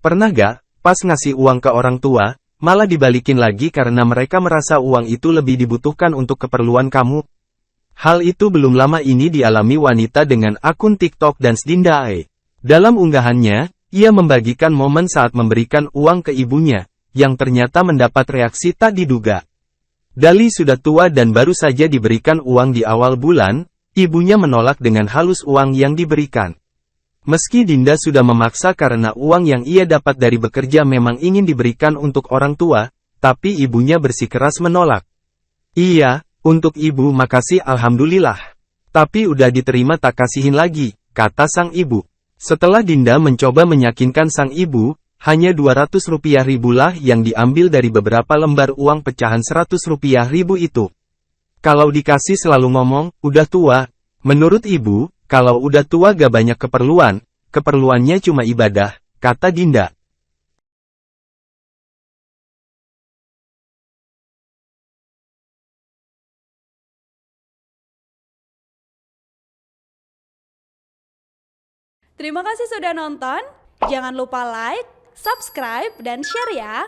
Pernah gak, pas ngasih uang ke orang tua, malah dibalikin lagi karena mereka merasa uang itu lebih dibutuhkan untuk keperluan kamu? Hal itu belum lama ini dialami wanita dengan akun TikTok Dance Dinda Ae. Dalam unggahannya, ia membagikan momen saat memberikan uang ke ibunya, yang ternyata mendapat reaksi tak diduga. Dali sudah tua dan baru saja diberikan uang di awal bulan, ibunya menolak dengan halus uang yang diberikan. Meski Dinda sudah memaksa karena uang yang ia dapat dari bekerja memang ingin diberikan untuk orang tua, tapi ibunya bersikeras menolak. Iya, untuk ibu makasih alhamdulillah. Tapi udah diterima tak kasihin lagi, kata sang ibu. Setelah Dinda mencoba meyakinkan sang ibu, hanya Rp200 ribulah yang diambil dari beberapa lembar uang pecahan Rp100 ribu itu. Kalau dikasih selalu ngomong, udah tua. Menurut ibu, kalau udah tua gak banyak keperluan, keperluannya cuma ibadah, kata Dinda. Terima kasih sudah nonton. Jangan lupa like, subscribe, dan share ya.